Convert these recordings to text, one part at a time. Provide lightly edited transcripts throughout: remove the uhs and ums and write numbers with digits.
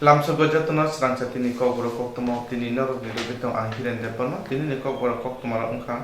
Lamsogo jatona Swrangchati ni Kokborok Koktwma tini norok ni rubitong ang hiren depon tini ni Kokborok Koktwma ra ungkha.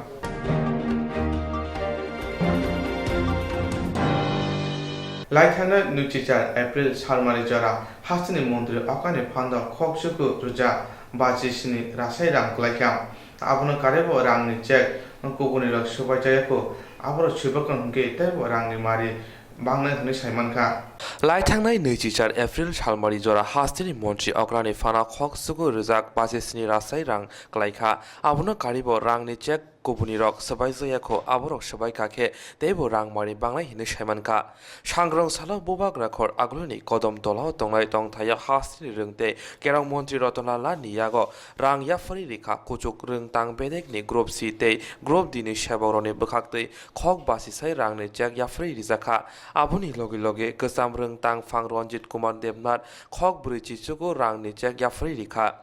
Laithana nuchichar April Salmari jara hasini mondri akani phanda khoksuku ruja bajisini rasai rang klaikam abono karebo rangni check kubuni rok subajayako aboro subakon hungke tebo rangni mari banglai huni saimanka LaithangnaI neichichar April Salmari jora hastini montri okrani fana khoksuku rujak bajisini rasai rang klaikha abono karibo rangni check kubuni rok sabaijayako aborok sabai kake tebo rang mari banglai hini saimanka sangrong sala bobak rakhor agloni kodom tolao tongnai tongthaya hastini rungte kerong montri rotonala niyago rang yafari rikha kuchuk rung tang bedek ni group C te group D ni saboroni bkhakte khok basisai rangni check yafari rijaka aboni loge loge kesam rung tang phang Ranjit Kumar Devnath khok brichi chugo rangni check yafari rikha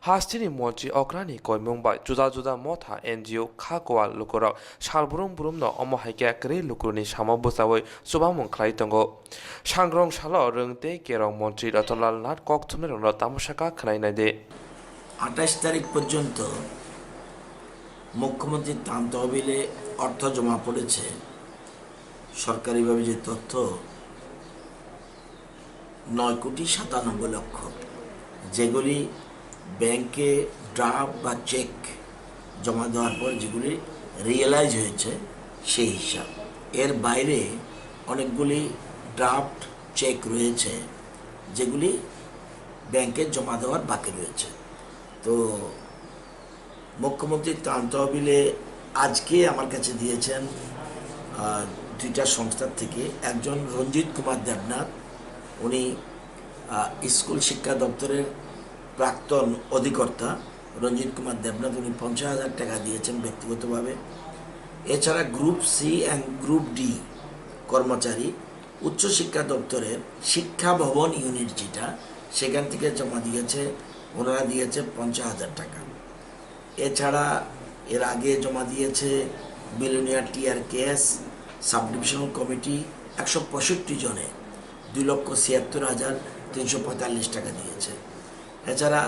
hastini montri okrani koimungbai juda juda motha NGO khakwa lukorok salbrum brum no omohaike kre lukurni samabosawoi subamung khlai tongo sangrong salo rungte kerong montri Ratonlal Nath Koktwma rongno tamosaka khnainai de 28 তারিখ পর্যন্ত মুখ্যমন্ত্রী ত্রাণ তহবিলে অর্থ জমা পড়েছে সরকারিভাবে যে তথ্য 9 কোটি 97 লক্ষ যেগুলি ব্যাংকে ড্রাফট বা চেক জমা দেওয়ার পর যেগুলি রিয়েলাইজ হয়েছে সেই হিসাব এর বাইরে অনেকগুলি ড্রাফট চেক রয়েছে যেগুলি ব্যাংকে জমা দেওয়ার বাকি রয়েছে তো মুখ্যমন্ত্রী ত্রাণ তহবিলে আজকে আমার কাছে দিয়েছেন দুইটা সংস্থার থেকে একজন রঞ্জিত কুমার দেবনাথ উনি স্কুল শিক্ষা দপ্তরের প্রাক্তন অধিকর্তা রঞ্জিত কুমার দেবনাথ উনি 50,000 টাকা দিয়েছেন ব্যক্তিগতভাবে এছাড়া group C and group D কর্মচারী উচ্চশিক্ষা দপ্তরের শিক্ষা ভবন ইউনিট যেটা সেখান থেকে জমা দিয়েছে ওনারা দিয়েছে 50,000 টাকা এছাড়া এর আগে জমা দিয়েছে বিলিনিয়ার TR KS sub divisional committee 165 জনে 2,76,345 টাকা দিয়েছে এছাড়া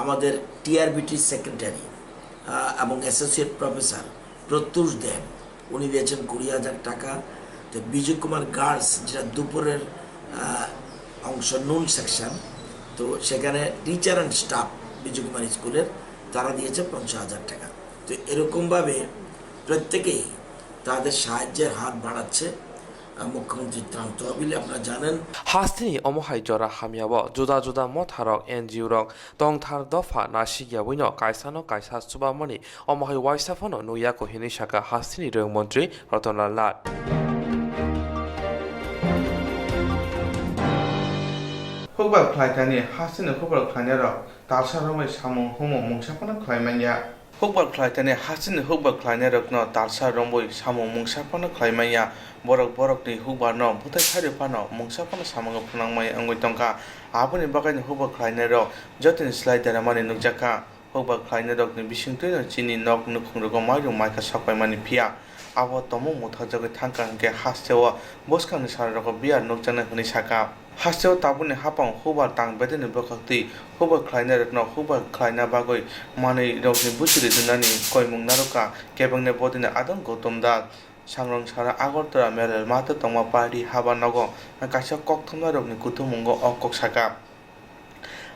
আমাদের টিআরবিটি সেক্রেটারি এবং অ্যাসোসিয়েট প্রফেসর প্রত্যুষ দেব উনি দিয়েছেন 20,000 টাকা তো বিজয় কুমার গার্লস যেটা দুপুরের অংশ নুন সেকশন তো সেখানে টিচার অ্যান্ড স্টাফ বিজয় কুমার স্কুলের তারা দিয়েছে 50,000 টাকা তো এরকমভাবে প্রত্যেকেই তাদের সাহায্যের হাত বাড়াচ্ছে মুখ্যমন্ত্রী ত্রাণ তহবিলে আপনারা জানেন hastini omohai jora hamiabo juda juda motharok NGO rok tongthar dofa nasigia wino kaisano kaisa subamoni omohai waisafono nuyako hini saka hastini rung montri Ratonlal Nath Kokborok khlaitani hasini Kokborok khlainarok talsaromai samung humo mungsapana khlaimanya Kokborok khlaitani hasini Kokborok khlainarokno talsarombai samung mungsapana khlaimanya borok borokni hukbarno butai tharipano mungsapana samungo phunangmai angoi tongka aboni bagaini Kokborok khlainarok jotini slai daramani nugjaka Kokborok khlainarokni bisingtui chini nok nukhungrogo mairu maika sakpaimani phia abo tomung muthajogai thangka hingke hasteo boskangni sararoko biar nukjana huni saka hasteo tabuni hapang Kokborok tang bedeni bokakti Kokborok khlainarokno Kokborok khlaina bagoi manui rokni busuri dunani koimung naroka kebangni bodini adon Gautam sangrong sara Agartala Merel Mata Tongma Party Habanogo kaisa Koktwma rokni kutumungo okok saka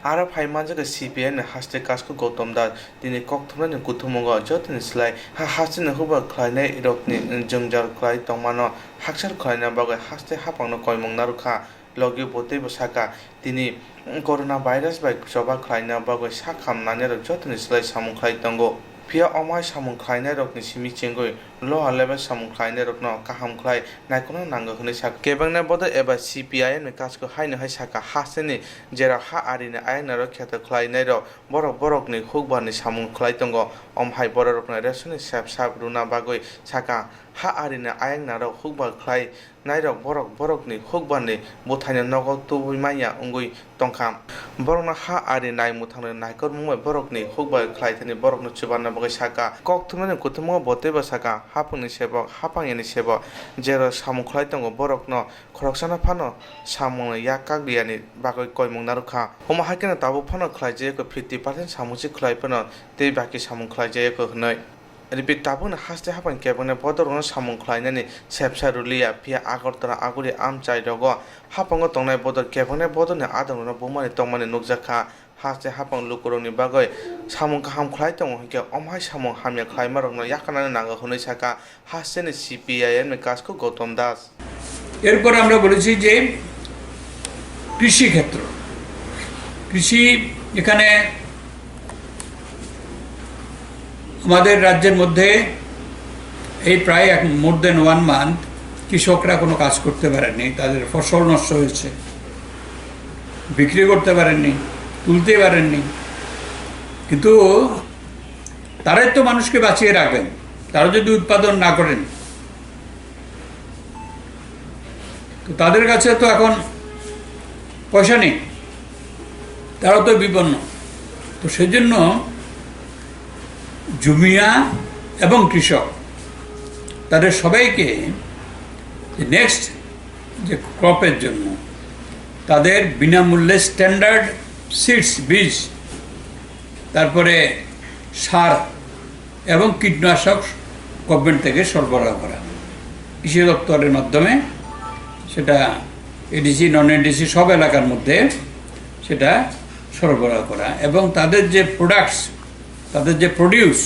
Ara phaimanjaga CPN haste kasko Gautam dini Koktwma ni kutumungo jotini slai hasini Kokborok khlainai rokni jungjar khlai tongmano haksar khlaina bagoi haste hapangno koimung naroka logi botebo saka tini corona virus bai joba khlaina bagoi sakhamnani rok jotini slai samung khlai tongo Pia omai samung khlainai rokni simi chengoi lower level samung khlainai rokno kaham khlai naikono nango hini saka kebangna bodo eba CPIM ni kasko haino hai saka hasini jera ha arini ayna rok kheta khlainai rok borok borokni hukbarni samung khlai tongo omhai borokni resoni sap sap runa bagoi saka ha arini ayna rok hukbar khlai nairok borok borokni hukbarni bothaina nogo tubui maya ungui tongkham borokno ha ari naimu thangno naikor mumai borokni hukba khlaithani borokno chubanna bagui saka Koktwma ni kutumo boteba saka hapungni sebok hapangni sebok jero samung khlai tongo borokno khoroksana phano samung yak kagliani bagui koimung narukha homa hakena tabu phano khlaije ko 50% samungsi khlai phano tei baki samung khlaije ko hnoi Repeat tabun haste hapan kebone bodorno samung khlainani sepsa rulia pia agortara aguri amchai rogo hapango tongnai bodor kebone bodorne adamno bumani tongmani nukjakha haste hapang lukuroni bagoi samung kaham khlai tong hike omhai samung hamya khlaimarokno yakanani naga hunai saka haste ni CPIM ni kasko Gautam Das এরপর আমরা বলেছি যে কৃষি ক্ষেত্র কৃষি এখানে আমাদের রাজ্যের মধ্যে এই প্রায় মোর দেন 1 মান্থ কৃষকরা কোনো কাজ করতে পারেননি তাদের ফসল নষ্ট হয়েছে বিক্রি করতে পারেননি তুলতে পারেননি কিন্তু তারাই তো মানুষকে বাঁচিয়ে রাখবেন তারা যদি উৎপাদন না করেন তো তাদের কাছে তো এখন পয়সা নেই তারা তো বিপন্ন তো সেজন্য জমিয়া এবং কৃষক তাদের সবাইকে নেক্সট যে ক্রপের জন্য তাদের বিনামূল্যে স্ট্যান্ডার্ড সিডস বীজ তারপরে সার এবং কীটনাশক গভর্নমেন্ট থেকে সরবরাহ করা কৃষি দপ্তরের মাধ্যমে সেটা এডিসি নন এডিসি সব এলাকার মধ্যে সেটা সরবরাহ করা এবং তাদের যে প্রোডাক্টস তাদের যে প্রডিউস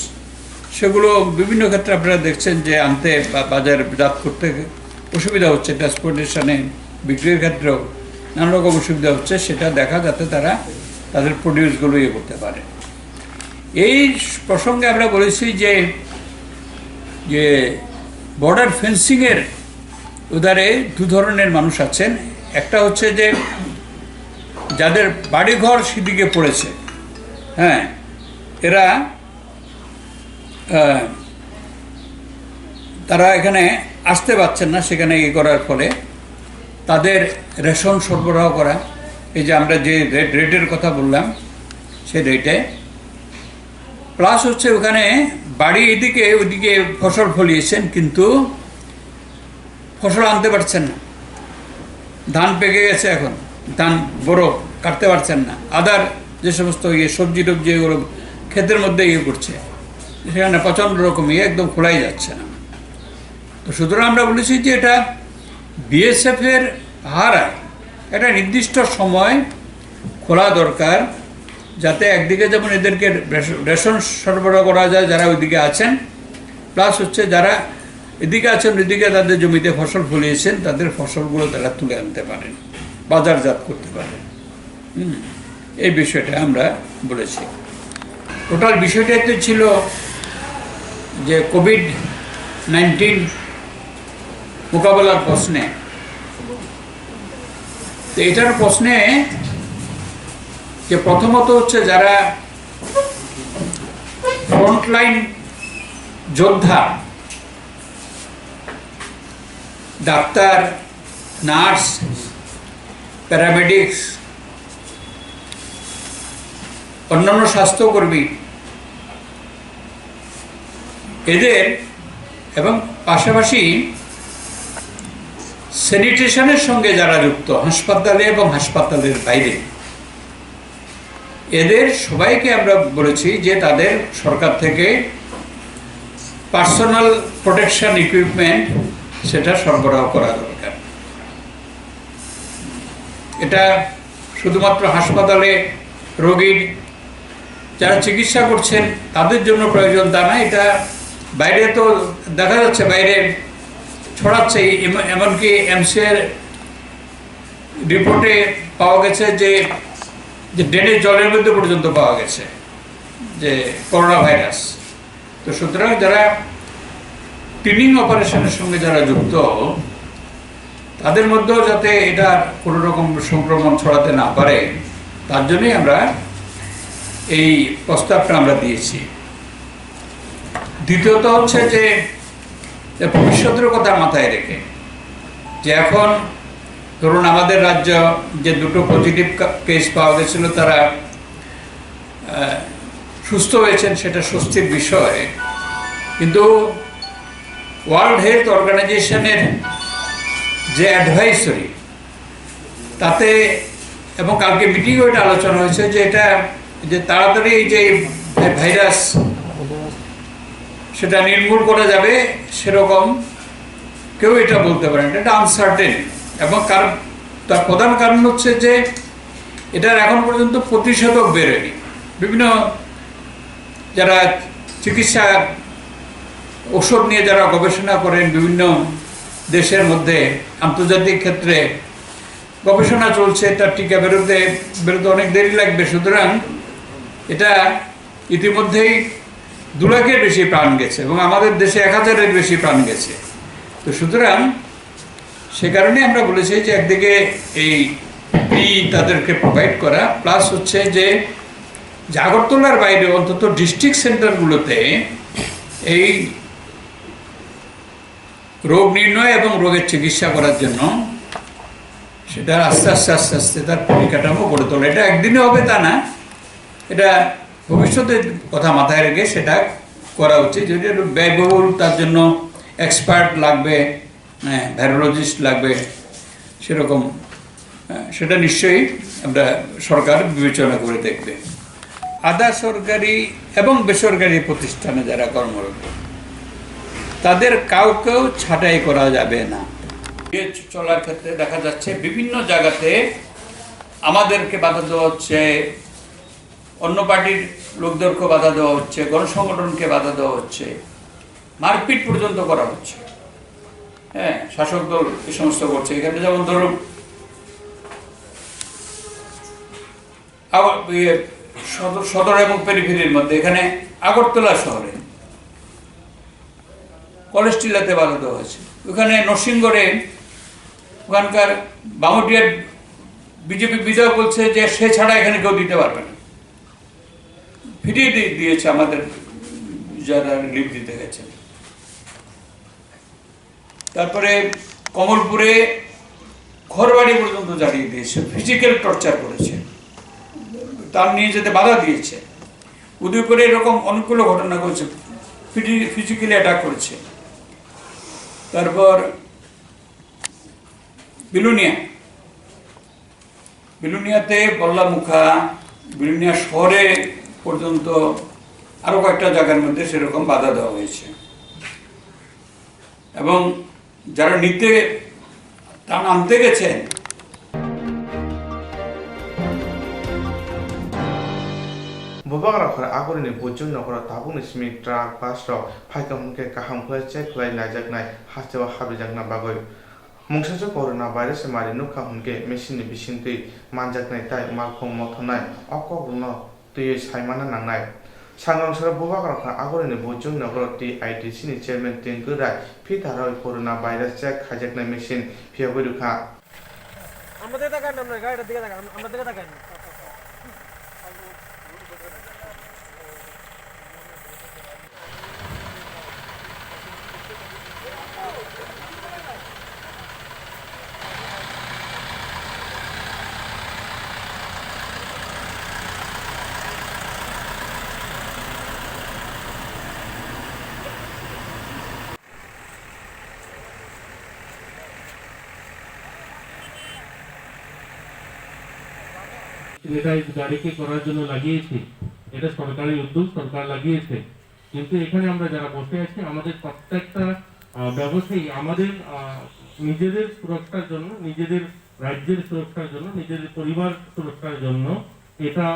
সেগুলো বিভিন্ন ক্ষেত্রে আপনারা দেখছেন যে আনতে বা বাজারজাত করতে অসুবিধা হচ্ছে ট্রান্সপোর্টেশনে বিক্রির ক্ষেত্রেও নানা রকম অসুবিধা হচ্ছে সেটা দেখা যাতে তারা তাদের প্রডিউসগুলো ইয়ে করতে পারে এই প্রসঙ্গে আমরা বলেছি যে বর্ডার ফেন্সিংয়ের উদারে দু ধরনের মানুষ আছেন একটা হচ্ছে যে যাদের বাড়িঘর সেদিকে পড়েছে হ্যাঁ এরা তারা এখানে আসতে পারছেন না সেখানে ইয়ে করার ফলে তাদের রেশন সরবরাহ করা এই যে আমরা যে রেটের কথা বললাম সেই রেটে প্লাস হচ্ছে ওখানে বাড়ি ওইদিকে ফসল ফলিয়েছেন কিন্তু ফসল আনতে পারছেন না ধান পেকে গেছে এখন ধান বড় কাটতে পারছেন না আদার যে সমস্ত সবজি টবজি এগুলো ক্ষেতের মধ্যে করছে সেখানে প্রচণ্ড রকম একদম খোলাই যাচ্ছে না তো সুতরাং আমরা বলেছি যে এটা বিএসএফের হারায় একটা নির্দিষ্ট সময় খোলা দরকার যাতে একদিকে যেমন এদেরকে রেশন সরবরাহ করা যায় যারা ওইদিকে আছেন প্লাস হচ্ছে যারা এদিকে আছেন ওইদিকে তাদের জমিতে ফসল ফলিয়েছেন তাদের ফসলগুলো তারা তুলে আনতে পারেন বাজারজাত করতে পারেন এই বিষয়টা আমরা বলেছি টোটাল বিষয়টাতে ছিল যে কোভিড-19 মোকাবেলার প্রশ্নে তো এটার প্রশ্নে যে প্রথমত হচ্ছে যারা ফ্রন্টলাইন যোদ্ধা ডাক্তার নার্স প্যারামেডিক্স অন্যান্য স্বাস্থ্যকর্মী এদের এবং পাশাপাশি স্যানিটেশনের সঙ্গে যারা যুক্ত হাসপাতালে এবং হাসপাতালের বাইরে এদের সবাইকে আমরা বলেছি যে তাদের সরকার থেকে পার্সোনাল প্রোটেকশন ইকুইপমেন্ট সেটা সরবরাহ করা দরকার এটা শুধুমাত্র হাসপাতালে রোগীর যারা চিকিৎসা করছেন তাদের জন্য প্রয়োজন তা না এটা বাইরে তো দেখা যাচ্ছে বাইরে ছড়াচ্ছে এমনকি এমসিএর রিপোর্টে পাওয়া গেছে যে ড্রেনের জলের মধ্যে পর্যন্ত পাওয়া গেছে যে করোনা ভাইরাস তো সুতরাং যারা ক্লিনিং অপারেশনের সঙ্গে যারা যুক্ত তাদের মধ্যেও যাতে এটা কোনো রকম সংক্রমণ ছড়াতে না পারে তার জন্যই আমরা এই প্রস্তাবটা আমরা দিয়েছি দ্বিতীয়ত হচ্ছে যে ভবিষ্যতের কথা মাথায় রেখে যে এখন ধরুন আমাদের রাজ্য যে দুটো পজিটিভ কেস পাওয়া গেছিল তারা সুস্থ হয়েছেন, সেটা স্বস্তির বিষয়। কিন্তু ওয়ার্ল্ড হেলথ অর্গানাইজেশনের যে অ্যাডভাইসরি তাতে, এবং কালকে মিটিংও এটা আলোচনা হয়েছে যে এটা যে তাড়াতাড়ি এই যে ভাইরাস সেটা নির্মূল করা যাবে সেরকম কেউ এটা বলতে পারে না, এটা আনসার্টেন। এবং তার প্রধান কারণ হচ্ছে যে এটার এখন পর্যন্ত প্রতিষেধক বেরোয়নি। বিভিন্ন যারা চিকিৎসা ওষুধ নিয়ে যারা গবেষণা করেন বিভিন্ন দেশের মধ্যে আন্তর্জাতিক ক্ষেত্রে গবেষণা চলছে, তার টিকা বেরোতে অনেক দেরি লাগবে। সুতরাং এটা ইতিমধ্যেই 2 লাখের বেশি প্রাণ গেছে এবং আমাদের দেশে 1000-এর বেশি প্রাণ গেছে। তো সুতরাং সে কারণে আমরা বলেছি যে একদিকে এই তাদেরকে প্রোভাইড করা, প্লাস হচ্ছে যে আগরতলার বাইরে অন্তত ডিস্ট্রিক্ট সেন্টারগুলোতে এই রোগ নির্ণয় এবং রোগের চিকিৎসা করার জন্য সেটা আস্তে আস্তে তার পরিকাঠামো গড়ে তোলা। এটা একদিনে হবে তা না, এটা ভবিষ্যতের কথা মাথায় রেখে সেটা করা উচিত। যদি একটু ব্যয়বহুল, তার জন্য এক্সপার্ট লাগবে, ভাইরোলজিস্ট লাগবে, সেরকম সেটা নিশ্চয়ই আমরা সরকার বিবেচনা করে দেখবে। আধা সরকারি এবং বেসরকারি প্রতিষ্ঠানে যারা কর্মরত তাদের কাউকেও ছাঁটাই করা যাবে না। চলার ক্ষেত্রে দেখা যাচ্ছে বিভিন্ন জায়গাতে আমাদেরকে বাধা দেওয়া হচ্ছে, অন্য পার্টির লোকদেরকে বাধা দেওয়া হচ্ছে, গণসংগঠনকে বাধা দেওয়া হচ্ছে, মারপিট পর্যন্ত করা হচ্ছে। হ্যাঁ, শাসক দল এই সমস্ত করছে। এখানে যেমন ধরুন সদর এবং পেরিফেরির মধ্যে এখানে আগরতলা শহরে কলেজ টিলাতে বাধা দেওয়া হয়েছে। ওখানে নরসিংগড়ে ওখানকার বামুটিয়ার বিজেপি বিধায়ক বলছে যে সে ছাড়া এখানে কেউ দিতে পারবে না, ফিরিয়ে দিয়েছে আমাদের যারা লিভ দিতে গেছে। তারপরে কমলপুরে ঘরবাড়ি পর্যন্ত জ্বালিয়ে দিয়েছে, ফিজিক্যাল টর্চার করেছে, তার নিয়ে যেতে বাধা দিয়েছে। উদয়পুরে এরকম অনেকগুলো ঘটনা ঘটেছে, ফিজিক্যালি অ্যাটাক করেছে। তারপর বিলুনিয়াতে বল্লামুখা, বিলুনিয়া শহরে পর্যন্ত আরো কয়েকটা জায়গার মধ্যে সেরকম বাধা দেওয়া হয়েছে। এবং যারা আনতে গেছেন Bobagara khara agorini bojung nokora tabung ismi truck bus rok phaikam ke kaham khulai check khulai najak nai hastewa habijak na bagoi mungsajo corona virus mari nukha hunke machine ni bisingtui manjak nai tai malkhong mothonai okok no tui saimana nangnai sangang sara bobagara khara agorini bojung nokora TITC ni chairman Tinkurai pitharoi corona virus check khajak nai machine phiaboi rukha আমাদের টাকা নাম না গাড়িটার দিকে টাকা আমরা দিকে টাকা এটা গাড়িকে করার জন্য লাগিয়েছি, এটা সরকারি উদ্যোগ, সরকার লাগিয়েছে। কিন্তু এখানে আমরা যারা বসে আছি আমাদের প্রত্যেকটা ব্যবসায়ী আমাদের নিজেদের সুরক্ষার জন্য, নিজেদের রাজ্যের সুরক্ষার জন্য, নিজেদের পরিবার সুরক্ষার জন্য এটা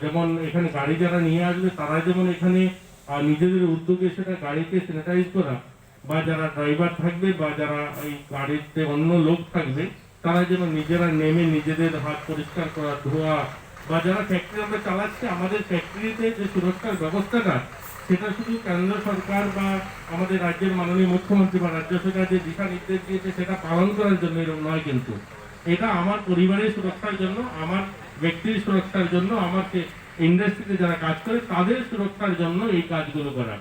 যেমন এখানে গাড়ি যারা নিয়ে আসবে তারা যেমন এখানে নিজেদের উদ্যোগে সেটা গাড়িতে স্যানিটাইজ করা, বা যারা ড্রাইভার থাকবে বা যারা এই গাড়িতে অন্য লোক থাকবে তারা যেন নিজেরা নেমে নিজেদের হাত পরিষ্কার করা, ধোয়া, বা যারা ফ্যাক্টরি আমরা চালাচ্ছি আমাদের ফ্যাক্টরিতে যে সুরক্ষার ব্যবস্থাটা সেটা শুধু কেন্দ্র সরকার বা আমাদের রাজ্যের মাননীয় মুখ্যমন্ত্রী বা রাজ্য সরকার যে দিশা নির্দেশ দিয়েছে সেটা পালন করার জন্য এরকম নয়, কিন্তু এটা আমার পরিবারের সুরক্ষার জন্য, আমার ব্যক্তির সুরক্ষার জন্য, আমার ইন্ডাস্ট্রিতে যারা কাজ করে তাদের সুরক্ষার জন্য এই কাজগুলো করা।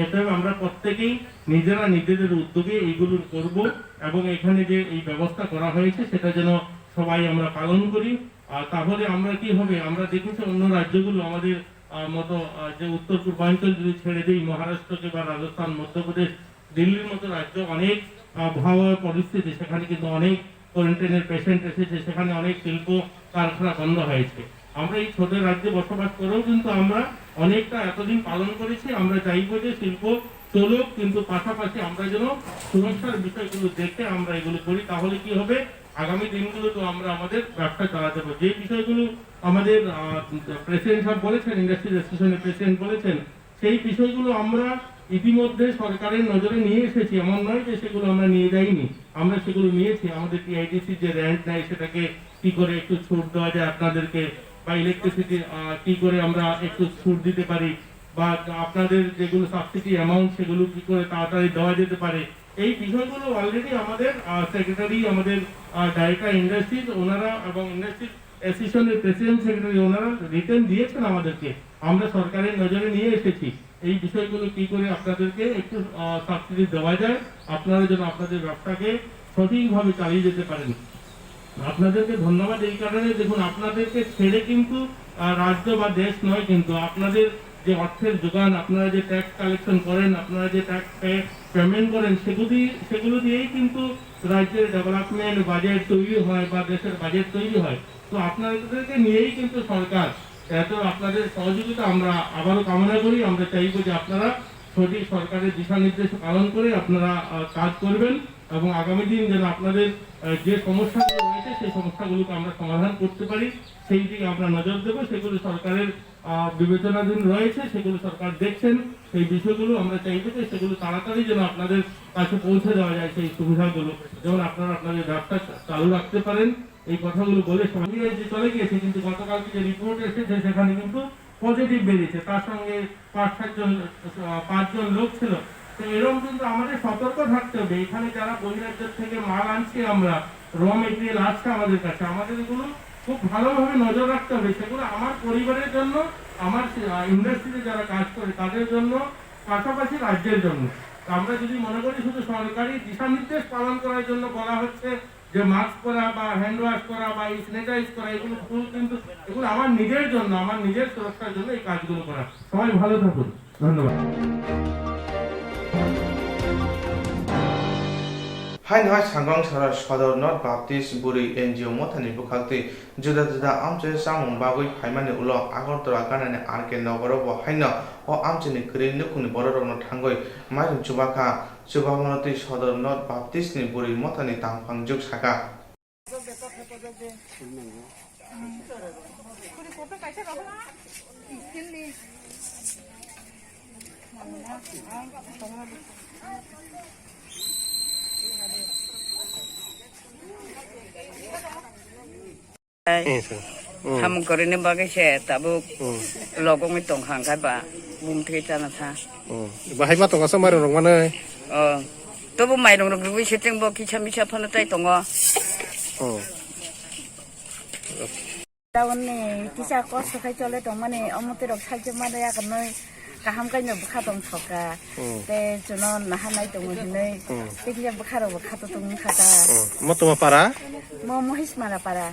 এটা আমরা প্রত্যেকেই নিজেরা নিজেদের উদ্যোগে এইগুলো করব এবং এখানে যে এই ব্যবস্থা করা হয়েছে সেটা যেন সবাই আমরা পালন করি। তাহলে আমরা কি হবে, আমরা দেখেছি অন্য রাজ্যগুলো আমাদের মতো যে উত্তর পূর্বাঞ্চল যদি ছেড়ে দিই, মহারাষ্ট্রকে বা রাজস্থান, মধ্যপ্রদেশ, দিল্লির মতো রাজ্য অনেক ভয়াবহ পরিস্থিতি, সেখানে কিন্তু অনেক কোয়ারেন্টাইনের পেশেন্ট এসেছে, সেখানে অনেক শিল্প কারখানা বন্ধ হয়েছে। আমরা এই ছোট রাজ্যে বসবাস করেও কিন্তু আমরা অনেকটা এতদিন পালন করেছি। আমরা চাইবো যে শিল্প চলুক, কিন্তু পাশাপাশি আমরা যেন সুরক্ষার বিষয়গুলো দেখে আমরা এগুলো করি। তাহলে কি হবে, আগামী দিনগুলো তো আমরা আমাদের ব্যবসা চালাতে পারবো। যে বিষয়গুলো আমাদের প্রেসিডেন্ট সাহেব বলেছেন, ইন্ডাস্ট্রি অ্যাসোসিয়েশনের প্রেসিডেন্ট বলেছেন, সেই বিষয়গুলো আমরা ইতিমধ্যে সরকারের নজরে নিয়ে এসেছি। এমন নয় যে সেগুলো আমরা নিয়ে যাইনি, আমরা সেগুলো নিয়েছি। আমাদের টিআইডিসি যে রেন্ট নেয় সেটাকে কি করে একটু ছুট দেওয়া যায় আপনাদেরকে, বা ইলেকট্রিসিটি কি করে আমরা একটু ছুট দিতে পারি, বা আপনাদের যেগুলো সাবসিডি অ্যামাউন্ট সেগুলো কি করে তাড়াতাড়ি দেওয়া যেতে পারে, এই বিষয়গুলো অলরেডি আমাদের সেক্রেটারি, আমাদের ডাইরেক্টর ইন্ডাস্ট্রিজ ওনারা এবং ইন্ডাস্ট্রি অ্যাসোসিয়েশনের প্রেসিডেন্ট সেক্রেটারি ওনারা রিটার্ন দিয়েছেন আমাদেরকে, আমরা সরকারের নজরে নিয়ে এসেছি। এই বিষয়গুলো কি করে আপনাদেরকে একটু সাবসিডি দেওয়া যায়, আপনারা যেন আপনাদের ব্যবসাকে সঠিকভাবে চালিয়ে যেতে পারেন। আপনাদেরকে ধন্যবাদ এই কারণে, দেখুন আপনাদেরকে ছেড়ে কিন্তু রাজ্য বা দেশ নয়, কিন্তু আপনাদের যে অর্থের যোগান, আপনারা যে ট্যাক্স কালেকশন করেন, আপনারা যে ট্যাক্স পেমেন্ট করেন, সেগুলো দিয়েই কিন্তু রাজ্যের ডেভেলপমেন্ট বাজেট তৈরি হয় বা দেশের বাজেট তৈরি হয়। তো আপনাদেরকে নিয়েই কিন্তু সরকার, এত আপনাদের সহযোগিতা আমরা আবারও কামনা করি। আমরা চাইব যে আপনারা সঠিক সরকারের দিশা নির্দেশ পালন করে আপনারা কাজ করবেন এবং আগামী দিন যেন আপনাদের যে সমস্যাগুলো রয়েছে সেই সমস্যাগুলোকে আমরা সমাধান করতে পারি, সেই দিকে আমরা নজর দেবো। সেগুলো সরকারের বিবেচনাধীন রয়েছে, সেগুলো সরকার দেখছেন। সেই বিষয়গুলো আমরা চাইবো যে সেগুলো তাড়াতাড়ি যেন আপনাদের কাছে পৌঁছে দেওয়া যায়, সেই সুবিধাগুলো যেমন আপনারা আপনাদের ব্যবসা চালু রাখতে পারেন। এই কথাগুলো বলে যে চলে গিয়েছে, কিন্তু গতকালকে যে রিপোর্ট এসেছে সেখানে কিন্তু পজিটিভ বেরিয়েছে, তার সঙ্গে 5জন লোক ছিল। তো এরকম কিন্তু আমাদের সতর্ক থাকতে হবে। এখানে যারা বহিরাজ্য থেকে মাল আনছি আমরা, র মেটেরিয়াল আসছে আমাদের কাছে, আমাদের এগুলো খুব ভালোভাবে নজর রাখতে হবে। সেগুলো আমার পরিবারের জন্য, আমার ইন্ডাস্ট্রিতে যারা কাজ করে তাদের জন্য, পাশাপাশি রাজ্যের জন্য। আমরা যদি মনে করি শুধু সরকারি দিশা নির্দেশ পালন করার জন্য বলা হচ্ছে যে মাস্ক পরা বা হ্যান্ড ওয়াশ করা বা স্যানিটাইজ করা, এগুলো ভুল। কিন্তু এগুলো আমার নিজের জন্য, আমার নিজের সুরক্ষার জন্য এই কাজগুলো করা। সবাই ভালো থাকুন, ধন্যবাদ। Hai nói Sangong Sara Sodor Not Baptist Buri NGO Motani Bukakti Juda Juda Amche Samung Bagui Haimani Ulo Agortora Ganane Arke Nogorobo Haino O Amchini Kri Nukuni Bororo Tangoi Marin Chubaka Chubamonoti Sodor Not Baptist Ni Buri Motani Tangpang Juk Saka Ham kori ni bagai saya tabu logong itu hangkai ba bum teri tanah ta. Bahaya mah tong asam marun mana? Tu bu mai dong dong bu setting bu kisah misah pun tai tongo. Tahun ni kisah kos sekai cole dong mana amu terok saja mana ya kena kaham kan yo bukha dong thoka. Te jono nahanai dong hini. Te kisah bukha ro bukha tu dong kata. Mau tu para? Mau mohis mana para.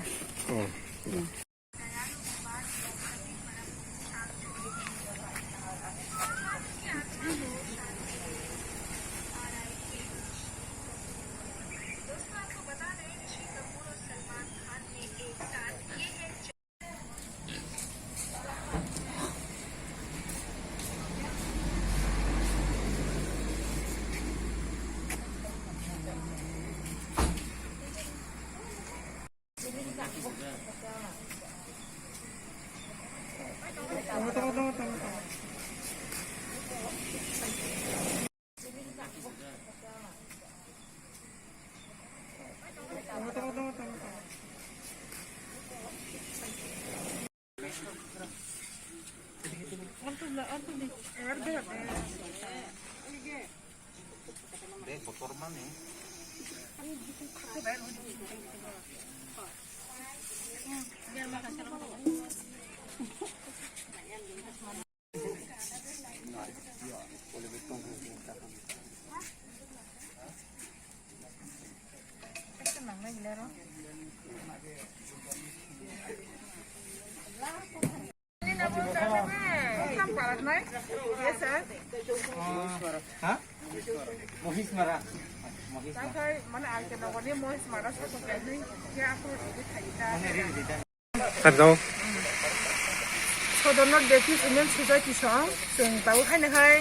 सदनर डेफिस इमेन society सं जों बाव खायनोहाय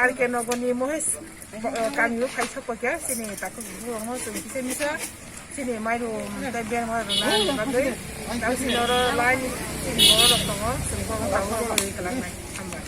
R K नगरनि Mahesh गामियाव फायसपके सिनि ताखौ बुङो जों बिसोरनिसा सिनि माइरु दा बेमार ना बागै दासिनर लाइन सिनि बर दङ जों बाव बाव खालामनाय हामबाय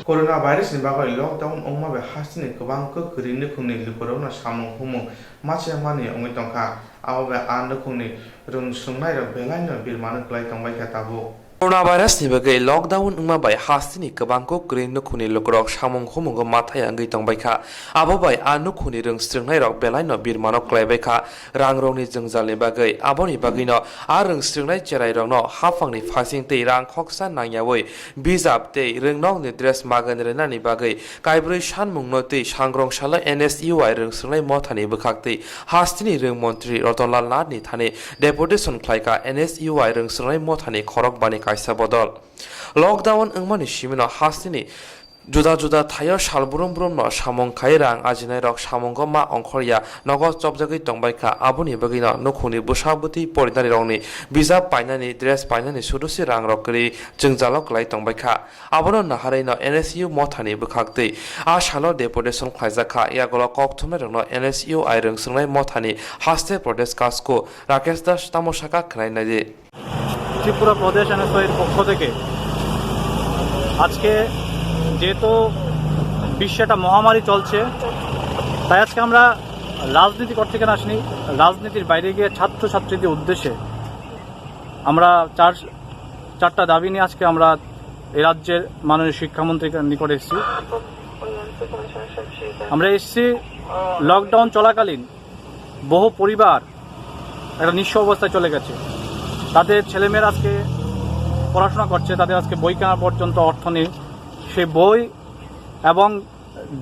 Corona virus ni bagai lockdown ongma be hasini kobang ko krini khungni lukorona samung humung macha mani ongi tongkha aw be an khungni rung sungnai rok belai no bilmana klai tongbai ka tabo Coronavirus ni bagai lockdown ungma bai hasini kabangko green nukhuni lukrok samung humung mathai angai tongbaikha abo bai anu khuni rung stringnai rok belai no birmano klaibaikha rangrong ni jungjal ni bagai aboni bagai no arung stringnai cherai rok no hafang ni phasing tei rang khoksa nangyawoi bijap tei rungnog ni dress magan rena ni bagai kaibrui sanmung no tei sangrong sala NSUI rung stringnai mothani bukhakti hastini rung montri Rotonlal Nath ni thane deputation khlaika NSUI rung stringnai mothani khorok bani kaisa bodol lockdown ungmani simino hastini juda juda thayo salburum burum no samong khairang ajinai rok samongo ma ongkhorya nogo chobjagoi tongbaikha aboni bagino nukhuni busabuti poridani rokni bijap painani dress painani sudusi rang rokri jungjalok lai tongbaikha abono naharai no NSU mothani bukhaktei a salo deputation khlaijaka yagolo Koktwma rokno NSU airung sungnai mothani haste pradesh kasko Rakesh Das tamosaka khlainai Tripura প্রদেশ এনএসওয়ের পক্ষ থেকে আজকে যেহেতু বিশ্বে একটা মহামারী চলছে তাই আজকে আমরা রাজনীতি করতে কেন আসিনি রাজনীতির বাইরে গিয়ে ছাত্রছাত্রীদের উদ্দেশ্যে আমরা চারটা দাবি নিয়ে আজকে আমরা এই রাজ্যের মাননীয় শিক্ষামন্ত্রীর নিকটে এসেছি আমরা এসেছি লকডাউন চলাকালীন বহু পরিবার একটা নিঃস্ব অবস্থায় চলে গেছে তাদের ছেলেমেয়েরা আজকে পড়াশোনা করছে তাদের আজকে বই কেনা পর্যন্ত অর্থ নেই সেই বই এবং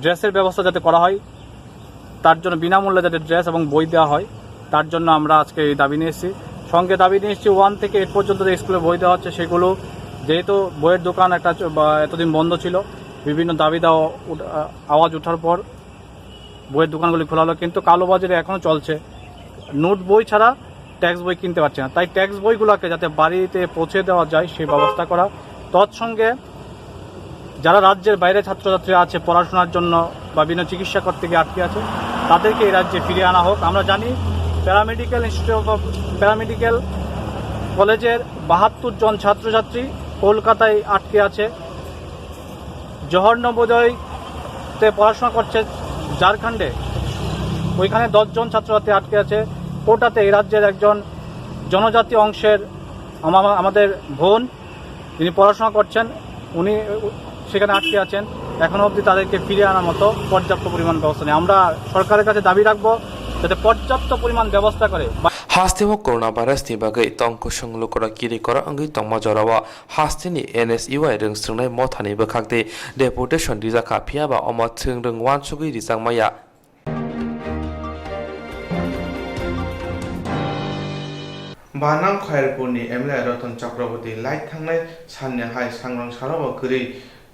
ড্রেসের ব্যবস্থা যাতে করা হয় তার জন্য বিনামূল্যে যাতে ড্রেস এবং বই দেওয়া হয় তার জন্য আমরা আজকে এই দাবি নিয়ে এসেছি সঙ্গে দাবি নিয়ে এসেছি 1 থেকে 8 পর্যন্ত যে স্কুলে বই দেওয়া হচ্ছে সেগুলো যেহেতু বইয়ের দোকান একটা এতদিন বন্ধ ছিল বিভিন্ন দাবি দেওয়া আওয়াজ ওঠার পর বইয়ের দোকানগুলি খোলা হলো কিন্তু কালোবাজারে এখনও চলছে নোট বই ছাড়া ট্যাক্স বই কিনতে পারছে না তাই ট্যাক্স বইগুলোকে যাতে বাড়িতে পৌঁছে দেওয়া যায় সেই ব্যবস্থা করা তৎসঙ্গে যারা রাজ্যের বাইরে ছাত্রছাত্রীরা আছে পড়াশোনার জন্য বা বিভিন্ন চিকিৎসা করতে গিয়ে আটকে আছে তাদেরকে এই রাজ্যে ফিরিয়ে আনা হোক আমরা জানি প্যারামেডিক্যাল ইনস্টিটিউট অফ প্যারামেডিক্যাল কলেজের 72 জন ছাত্রছাত্রী কলকাতায় আটকে আছে জওহর নবোদয়তে পড়াশোনা করছে ঝাড়খণ্ডে ওইখানে 10 জন ছাত্রছাত্রী আটকে আছে কোটাতে এই রাজ্যের একজন জনজাতি অংশের আমাদের বোন যিনি পড়াশোনা করছেন উনি সেখানে আটকে আছেন এখনো অবধি তাদেরকে ফিরিয়ে আনার মতো পর্যাপ্ত পরিমাণ ব্যবস্থা নেই আমরা সরকারের কাছে দাবি রাখবো যাতে পর্যাপ্ত পরিমাণ ব্যবস্থা করে Hastimo coronavirus ni bagai tongko sunglu kora kiri kora angi tongma jorawa hastini NSUI rung sungnai mothani bukhakte deputation rijaka phiaba oma thung rung wan sugui rijangmaya Banang Khairpurni MLA Roton Chakraborty light thangnai sanne hai sangrong sarabo kri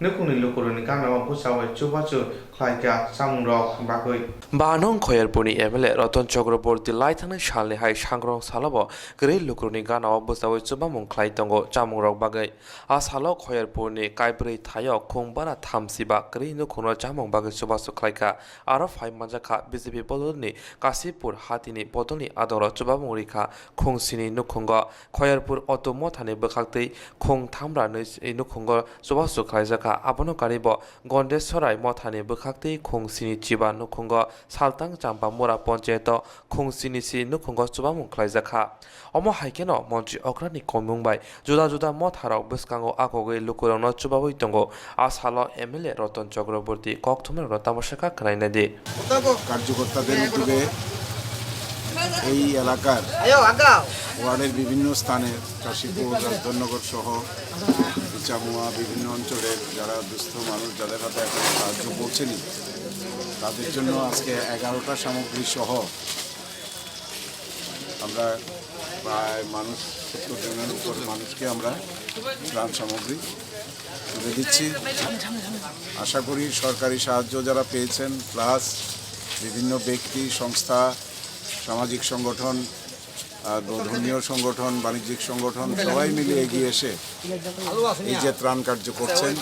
nukuni lukuruni ganawa busawa chubachu khlaika samrok bagoi Banong Khairpurni MLA Roton Chakraborty light thangnai salne hai sangrong salabo kri lukuruni ganawa busawa chubamung khlai tongo chamungrok bagai a salo Khairpurni kaibrei thayo khungbara thamsiba kri nukuno chamung bagai chubachu khlaika aro phai manjaka BJP boloni Kasipur hatini bodoni adoro chubamung rikha khungsini nukhungo Khairpur auto mothani bukhaktei khung thamra nei nukhungo chubachu khlaijaka abono karibo Gondesorai mothani bukhaktei khungsini chiba nukhungo saltang champa mora panchayeto khungsini si nukhungo chubamung khlaijaka omo haikeno montri okrani komungbai juda juda motharok buskango akogei lukurangno chubaboi tongo asalo MLA Roton Chakraborty Koktwma tamashaka khlainadi কার্যকর্তাদের উদ্যোগে এই এলাকার ওয়ার্ডের বিভিন্ন স্থানে কাশীপুর রাজধনগর সহ চামুয়া বিভিন্ন অঞ্চলের যারা দুস্থ মানুষ যাদের হাতে এখন সাহায্য পৌঁছেনি তাদের জন্য আজকে 11টা সামগ্রী সহ আমরা প্রায় 70 জনের উপর মানুষকে আমরা ত্রাণ সামগ্রী তুলে দিচ্ছি। আশা করি সরকারি সাহায্য যারা পেয়েছেন প্লাস বিভিন্ন ব্যক্তি সংস্থা সামাজিক সংগঠন ধর্মীয় সংগঠন বাণিজ্যিক সংগঠন সবাই মিলে এগিয়ে এসে এই যে ত্রাণ কার্য করছেন,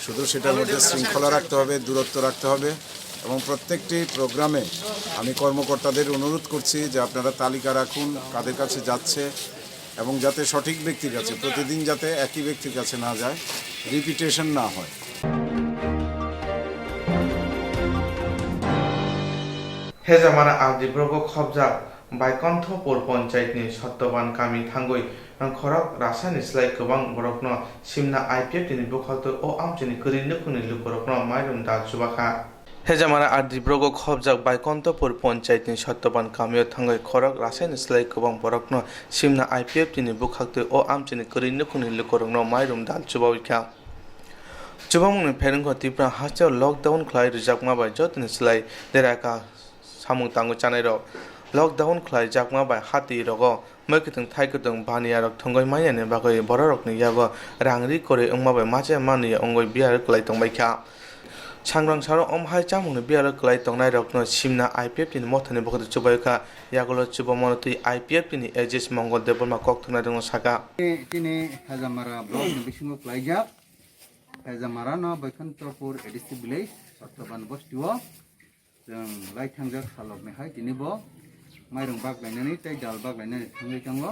শুধু সেটার মধ্যে শৃঙ্খলা রাখতে হবে, দূরত্ব রাখতে হবে এবং প্রত্যেকটি প্রোগ্রামে আমি কর্মকর্তাদের অনুরোধ করছি যে আপনারা তালিকা রাখুন কাদের কাছে যাচ্ছে এবং যাতে সঠিক ব্যক্তির কাছে, প্রতিদিন যাতে একই ব্যক্তির কাছে না যায়, রিপিটেশন না হয়। हेजामारा आदिब्रगो खबजाक बायकन्थपुर पन्चायतनि सत्यबान गामि थांगै खरक रासायनिक स्लाइ गोबां बरकनो सिमना आइपिएफ नि बुखालतो ओ आमचिनि करिनो खुनि लुबरकनो माइरुम दा जुबाखा हेजामारा आदिब्रगो खबजाक बायकन्थपुर पन्चायतनि सत्यबान गामियाव थांगै खरक रासायनिक स्लाइ गोबां बरकनो सिमना आइपिएफ नि बुखालतो ओ आमचिनि करिनो खुनि लुबरकनो माइरुम दा जुबाविखा जुबामुनि फेरंखो तिप्रा हास्याव लकडाउन खालाय रिजाकमा बाय जतनि स्लाइ देराका सामुं तांगो चानायरक लकडाउन खालाय जाकमा बाय हाति रगो मैखिथों थाइखिथों बानियारक थंगै माइयानि बागै बररकनि याबो रांरि करे अंमाबाय माचे मानि अंगै बियार खालाय तंबायखा सांग्रां सारो अमहाय चामुनि बियार खालाय तंनायरकनो सिमना आइपिएफ नि मथनि बखति चुबायखा यागलो चुबमनति आइपिएफ नि एजेस मंगल देबरमा कक्तुना दङ साका तिने हाजामारा ब्लक नि बिसिङाव खालायजाक हाजामारा न बैकुन्ठपुर एडिसि विलेज सत्यबान बस्तियाव जों लाइ थांजाक सालकनिहाय दिनैबो माइरं बागलायनानै ताइ दाल बागलायनानै थाङै थाङो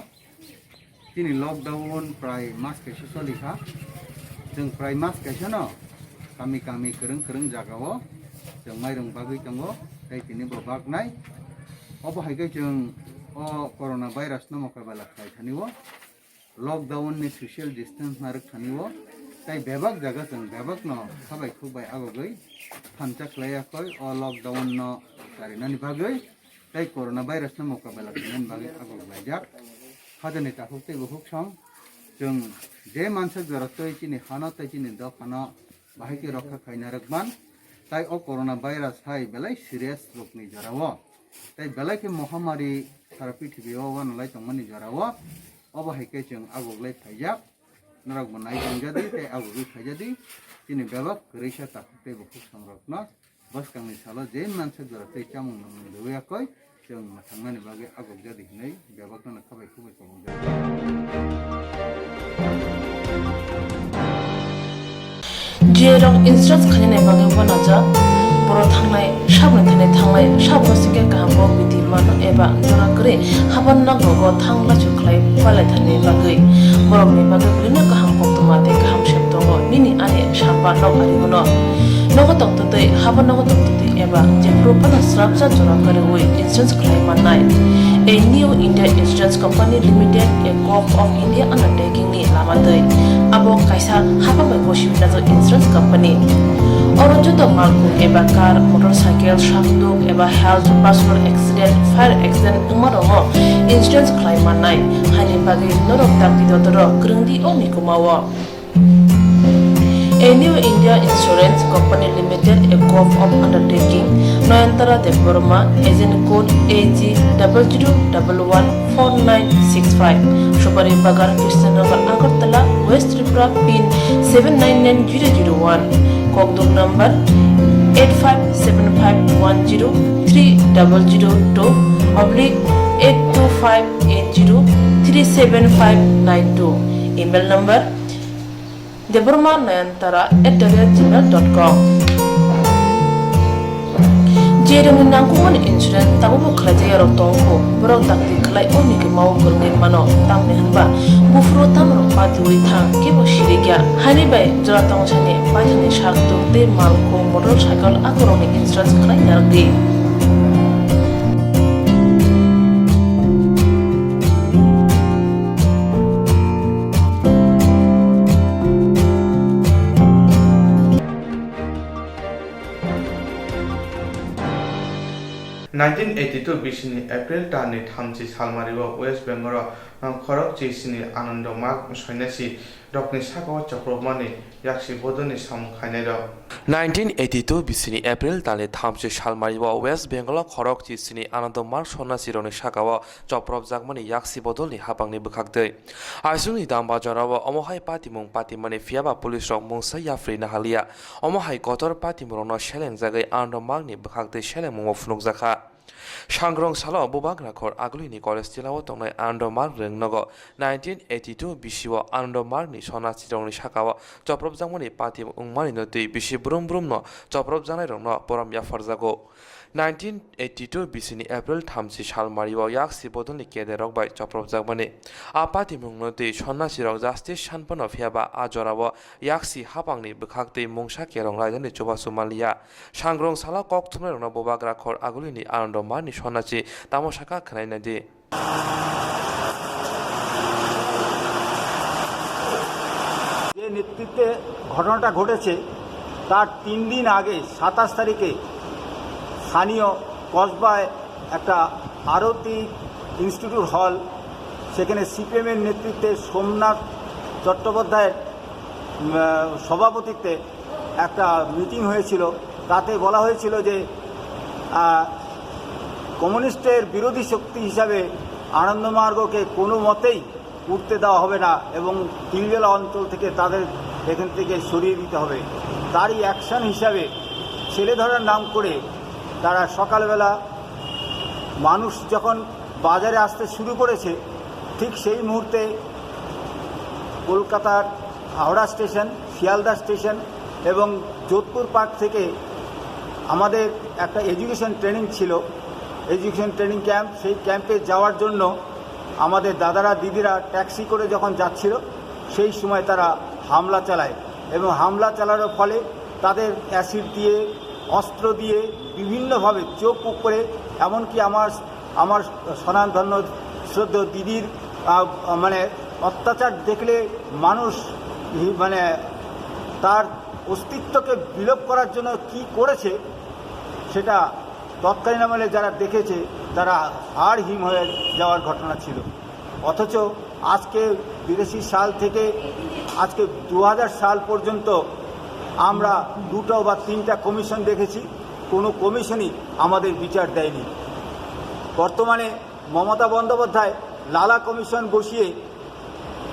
दिनै लकडाउन प्राय मास खायसे सोलिखा जों प्राय मास खायसे न गामि गामि गोरों गोरों जागाव जों माइरं बागै दङ ताइ दिनैबो बागनाय अबहायगै जों कर'ना भाइरास न मोकाबिला खालाय थानिव लकडाउन नि ससियेल डिस्टेंस नारक थानिव ताइ बेबाक जागा जों बेबाक न सबाय खुबाय आगै फानचा खालायाखै लकडाउन न जारिनानि बागै ताइ कर'ना भाइरास न मोकाबिला खालामनायनि बागै आगलायजाक हादोनि ताखुते बहुक सम जों जे मानसि जरतै तिनि खाना ताइ तिनि द खाना बाहायके रक्षा खायनारकमान ताइ कर'ना भाइरास हाय बेलाय सिरियास रोगनि जराव ताइ बेलायके महामारी सारा पृथ्वीयाव वानलाय तंमानि जराव अबहायके जों आगलाय फायजाक नरक बनाय जंजादि ताइ आगलाय फायजादि तिनि बेबाक गरैसा ताखुते बहुक संरक्षण बस गांनि साला जे मानसि जरतै चामुं लुबैयाखै जों थांनानै बागै आगब जादि होनाय बेबाकनो खाबाय खुबाय खालाम जेरं इन्सुरेन्स खालामनाय बागै बनाजा बर' थांनाय साबनो थांनाय साबनो सिगे गाहामबो बिदि मान एबा जरा करे हाबान नांगौ थांला जुखलाय फालाय थानाय बागै बर'नि बागै बिनो गाहाम कक्तमा ते गाहाम सेब दङ बिनि आने साबा नग आरिमनो नगद तंतै हाबान नगद तंतै एबा जेफ्रो पाना स्राबजा जरा करे वे इन्सुरेन्स खालामनाय A new India Insurance Company Limited, a co-op of India undertaking ni lamadai. Abo kaisa haba mai koshibina jo insurance company. Oro joto malku eba car, motorcycle, shakduk eba health, personal accident, fire accident umarongo insurance claim manai. Hani bagi norok takti dotoro grungdi omi kumawa. A new India Insurance Company Limited, a co-op of undertaking, Noyantara de Burma, agent code AG00114965, Shubari Bagar, Krishnagar, Agartala, West Tripura, PIN 799001, Kokborok number 8575103000/82580375592, email number deburmanayantara@gmail.com. Jeremy nangkuman insurance tabu khalajaya rotongko borok dakti khalai oni ke mau kurne mano tamne hanba bufro tamro paturi thang ke bo shirigya hani bai jora tong chane paithani shak to te malko motorcycle akoroni insurance khalai nardi. बिसिनि April दाननि 30 सालमारियाव waste बेंगलाव खरक जिसिनि आनन्द माग सन्यासी रकनि सागाव चक्रमानि याक्षी बदनि साम खायनाय 1982 बिसिनि April दानि 30 सालमारिआव waste Bengal खरक जिसिनि आनन्दमार्ग सन्नासिरनि Sagaon चप्रब जागमानि याक्सि बदलनि हाबांनि बोखागदै आइसुनि दाम्बा जराव अमहाय पातिमुं पातिमानि फियाबा police रक मुंसा याफ्रि नाहालिया अमहाय गतर पातिमुरनो सेलें जागै आनन्दमार्गनि बोखागदै सेलें मुङाव फुनुगजाखा सांग्रं साल बुबाग राखर आगुलिनि कलेज जिल्लाव तंनाय आनन्दमार्ग रेंनग 1982 बिसिव आनन्दमार्गनि सनाचिरंनि साखाव चप्रबजांमनि पाति उंमानि नदै बिसि ब्रुम ब्रुमनो चप्रबजानाय रंनो परम याफरजागो 1982 बिसिनि एप्रिल 30 सालमारिआव याक्सि बदलनि केदे रकबाय चप्रबजागमानि आ पाति मुं नदै सन्नाचिरं जास्टिस सानपनो फियाबा आजराव याक्सि हाबांनि बोखागदै मुंसा केरं रायजोनि चुबासु मालिया सांग्रं साला कक्तुमनाय रंनो बुबाग राखर आगुलिनि आनन्दमार्गनि सन्नाचि तामसाखा खोनायनायदि যে নেতৃত্বে ঘটনাটা ঘটেছে তার 3 দিন আগে 27 তারিখে স্থানীয় কসবায় একটা আরতি ইনস্টিটিউট হল সেখানে সিপিএমের নেতৃত্বে সোমনাথ চট্টোপাধ্যায়ের সভাপতিত্বে একটা মিটিং হয়েছিল। তাতে বলা হয়েছিল যে কমিউনিস্টের বিরোধী শক্তি হিসাবে আনন্দমার্গকে কোনো মতেই উঠতে দেওয়া হবে না এবং তিলবেলা অঞ্চল থেকে তাদের এখান থেকে সরিয়ে দিতে হবে। তারই অ্যাকশন হিসাবে ছেলে ধরার নাম করে তারা সকালবেলা মানুষ যখন বাজারে আসতে শুরু করেছে ঠিক সেই মুহূর্তে কলকাতার হাওড়া স্টেশন, শিয়ালদা স্টেশন এবং যোধপুর পার্ক থেকে আমাদের একটা এডুকেশন ট্রেনিং ছিল, এডুকেশন ট্রেনিং ক্যাম্প, সেই ক্যাম্পে যাওয়ার জন্য আমাদের দাদারা দিদিরা ট্যাক্সি করে যখন যাচ্ছিল সেই সময় তারা হামলা চালায় এবং হামলা চালানোর ফলে তাদের অ্যাসিড দিয়ে, অস্ত্র দিয়ে বিভিন্নভাবে চোখ উপরে, এমনকি আমার স্বনামধন্য শ্রদ্ধ দিদির মানে অত্যাচার দেখলে মানুষ মানে তার অস্তিত্বকে বিলোপ করার জন্য কি করেছে সেটা তৎকালীন আমলে যারা দেখেছে তারা হাড়হিম হয়ে যাওয়ার ঘটনা ছিল। অথচ আজকে 82 সাল থেকে আজকে 2000 সাল পর্যন্ত আমরা 2টো বা 3টা কমিশন দেখেছি, কোনো কমিশনই আমাদের বিচার দেয়নি। বর্তমানে মমতা বন্দ্যোপাধ্যায় লালা কমিশন বসিয়ে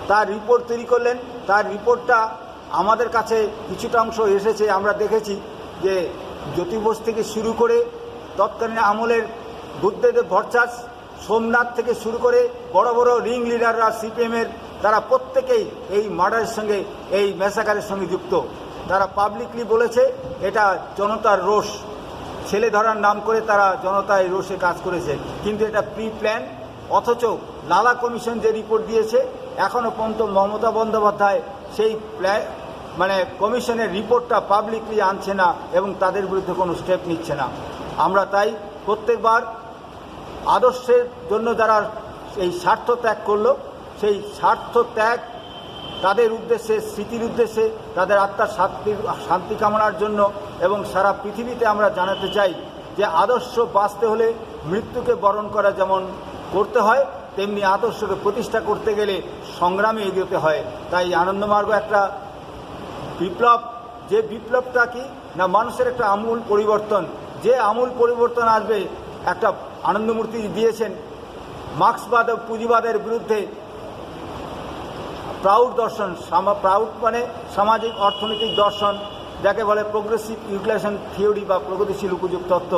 তার রিপোর্ট তৈরি করলেন। তার রিপোর্টটা আমাদের কাছে কিছুটা অংশ এসেছে, আমরা দেখেছি যে জ্যোতি বোস থেকে শুরু করে তৎকালীন আমলের বুদ্ধদেব ভট্টাচার্য, সোমনাথ থেকে শুরু করে বড় বড় রিং লিডাররা সিপিএমের তারা প্রত্যেকেই এই মার্ডারের সঙ্গে, এই ম্যাসাকারের সঙ্গে যুক্ত। তারা পাবলিকলি বলেছে এটা জনতার রোষ, ছেলে ধরার নাম করে তারা জনতার রোষে কাজ করেছে, কিন্তু এটা প্রি প্ল্যান। অথচ লালা কমিশন যে রিপোর্ট দিয়েছে এখনও পর্যন্ত মমতা বন্দ্যোপাধ্যায় সেই মানে কমিশনের রিপোর্টটা পাবলিকলি আনছে না এবং তাদের বিরুদ্ধে কোনো স্টেপ নিচ্ছে না। আমরা তাই প্রত্যেকবার আদর্শের জন্য যারা এই স্বার্থ ত্যাগ করলো সেই স্বার্থ ত্যাগ তাদের উদ্দেশ্যে, স্মৃতির উদ্দেশ্যে, তাদের আত্মার শান্তি কামনার জন্য এবং সারা পৃথিবীতে আমরা জানাতে চাই যে আদর্শ বাঁচতে হলে মৃত্যুকে বরণ করা যেমন করতে হয় তেমনি আদর্শকে প্রতিষ্ঠা করতে গেলে সংগ্রামে এগোতে হয়। তাই আনন্দমার্গ একটা বিপ্লব, যে বিপ্লবটা কি না মানুষের একটা আমূল পরিবর্তন, যে আমূল পরিবর্তন আসবে একটা আনন্দমূর্তি দিয়েছেন মার্ক্সবাদ ও পুঁজিবাদের বিরুদ্ধে প্রাউড দর্শন, প্রাউড মানে সামাজিক অর্থনৈতিক দর্শন, যাকে বলে প্রোগ্রেসিভ ইউটিলাইজেশন থিওরি বা প্রগতিশীল উপযোগ তত্ত্ব।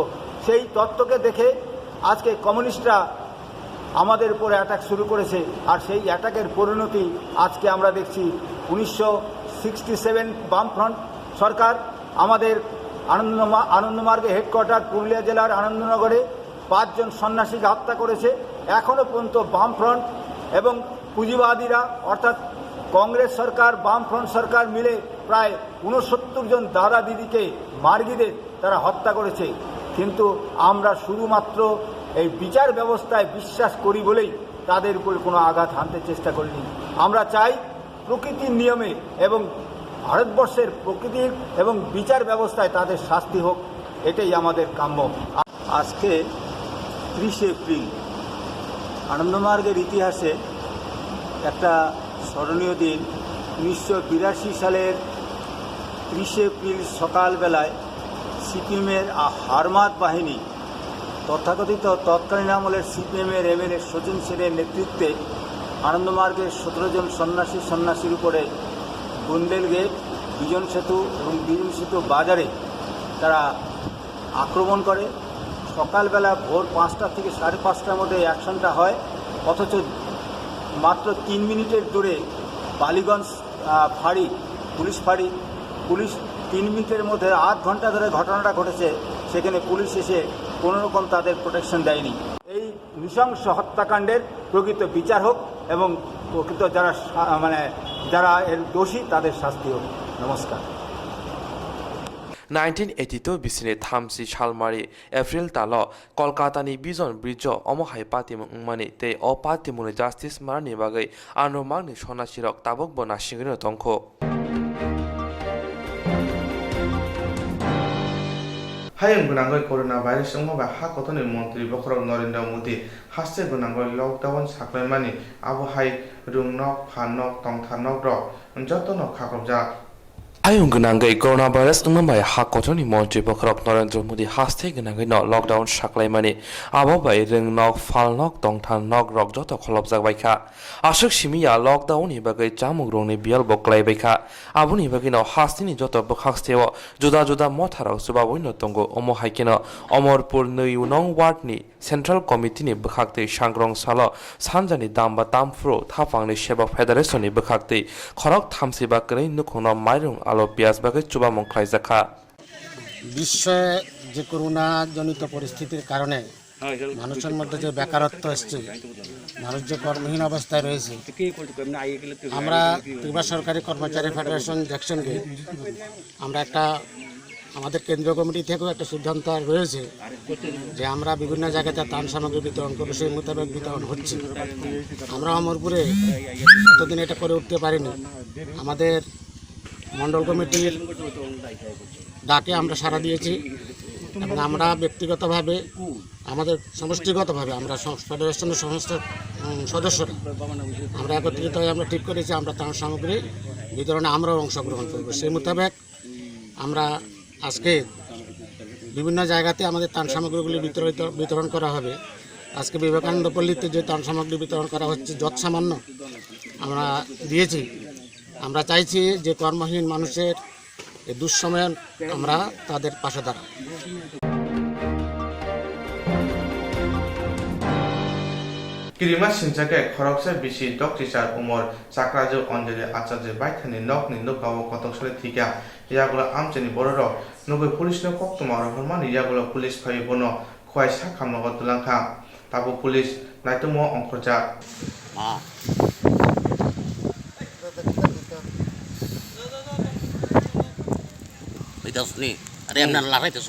সেই তত্ত্বকে দেখে আজকে কমিউনিস্টরা আমাদের উপর অ্যাটাক শুরু করেছে, আর সেই অ্যাটাকের পরিণতি আজকে আমরা দেখছি। 1967 বামফ্রন্ট সরকার আমাদের আনন্দমার্গে হেডকোয়ার্টার পুরুলিয়া জেলার আনন্দনগরে 5 জন সন্ন্যাসীকে হত্যা করেছে। এখনও পর্যন্ত বামফ্রন্ট এবং পুঁজিবাদীরা অর্থাৎ কংগ্রেস সরকার, বামফ্রন্ট সরকার মিলে প্রায় 69 জন দাদা দিদিকে মার্গীদের তারা হত্যা করেছে। কিন্তু আমরা শুধুমাত্র এই বিচার ব্যবস্থায় বিশ্বাস করি বলেই তাদের উপর কোনো আঘাত হানতে চেষ্টা করিনি। আমরা চাই প্রকৃতির নিয়মে এবং ভারতবর্ষের প্রকৃতির এবং বিচার ব্যবস্থায় তাদের শাস্তি হোক, এটাই আমাদের কাম্য। আজকে 30 এপ্রিল আনন্দমার্গের ইতিহাসে একটা স্মরণীয় দিন। 1982 সালের 30 এপ্রিল সকালবেলায় সিপিএমের হারমাত বাহিনী তথাকথিত তৎকালীন আমলের সিপিএমের এমএলএ সচিন সেনের নেতৃত্বে আনন্দমার্গের 17 জন সন্ন্যাসীর উপরে বুন্দেল গেট, বিজন সেতু এবং বিজন সেতু বাজারে তারা আক্রমণ করে। সকালবেলা ভোর 5টা থেকে 5:30টার মধ্যে অ্যাকশনটা হয়, অথচ মাত্র 3 মিনিটের দূরে বালিগঞ্জ পুলিশ 3 মিনিটের মধ্যে আধ ঘন্টা ধরে ঘটনাটা ঘটেছে, সেখানে পুলিশ এসে কোনোরকম তাদের প্রোটেকশন দেয়নি। এই নৃশংস হত্যাকাণ্ডের প্রকৃত বিচার হোক এবং প্রকৃত যারা এর দোষী তাদের শাস্তি হোক। নমস্কার। 1982 bisini thamsi shalmari April talo Kolkatani Bison Bridge omohai patimung mani te o patimuni justice marni bagai anomagni sonashirok tabok bona shingino tongko Hayam gunangoi coronavirus ongba ha kotoni montri bokrok Narendra Modi haste gunangoi lockdown saklaimani abo hai rungnok phanok tongthanok rok jotono khakobjak Ayung gunangai coronavirus umbai hakotoni montri bokrok Narendra Modi haste gunangai no lockdown saklaimani abo bai ringnok phalnok tongthanok rok joto kholobjak baikha ashok simiya lockdown ni bagai chamung rongni bial boklai baikha aboni bagai no hastini joto bokhakseo juda juda motharok subaboi no tongo omo haikeno Omorpur 9 nong ward ni Central Committee ni bekhakte sangrong salo sanjani damba tamfro thapangni sebak federation ni bekhakte khorok thamsi bakrai nukhono mairung alo pias bagai chuba mongklai jakha বিশ্বে যে corona জনিত পরিস্থিতির কারণে মানুষের মধ্যে যে বেকারত্ব এসছে, মানুষ যে কর্মহীন অবস্থায় রয়েছে, আমরা ত্রিপুরা সরকারি কর্মচারী ফেডারেশন জ্যাকসনকে আমরা আমাদের কেন্দ্রীয় কমিটি থেকেও একটা সিদ্ধান্ত রয়েছে যে আমরা বিভিন্ন জায়গাতে ত্রাণ সামগ্রী বিতরণ করবো, সেই মোতাবেক বিতরণ হচ্ছে। আমরা অমরপুরে এতদিন এটা করে উঠতে পারিনি। আমাদের মণ্ডল কমিটির ডাকে আমরা সাড়া দিয়েছি এবং আমরা ব্যক্তিগতভাবে আমাদের সমষ্টিগতভাবে আমরা ফেডারেশনের সমস্ত সদস্যরা আমরা একত্রিত হয়ে আমরা ঠিক করেছি আমরা ত্রাণ সামগ্রী বিতরণে আমরাও অংশগ্রহণ করব। সেই মোতাবেক আমরা আজকে বিভিন্ন জায়গাতে আমাদের ত্রাণ সামগ্রীগুলি বিতরণ করা হবে। আজকে বিবেকানন্দ পল্লীতে যে ত্রাণ সামগ্রী বিতরণ করা হচ্ছে যৎ সামান্য আমরা দিয়েছি। আমরা চাইছি যে কর্মহীন মানুষের এই দুঃসময়ে আমরা তাদের পাশে দাঁড়াই। Kirima Sinjake Koroksa Bishi Dr. Char Umor Sakrajo Onjali Acharya Baithani Nokni Nukawo Kotoksale Thika Yagula Amchani Bororo Nugoi Police no Koktwma Hormani Yagula Police Phaibono Khwai Sakhamno Tulangkha Tabo Police Naitumo Ongkorja Ini ada yang larai itu.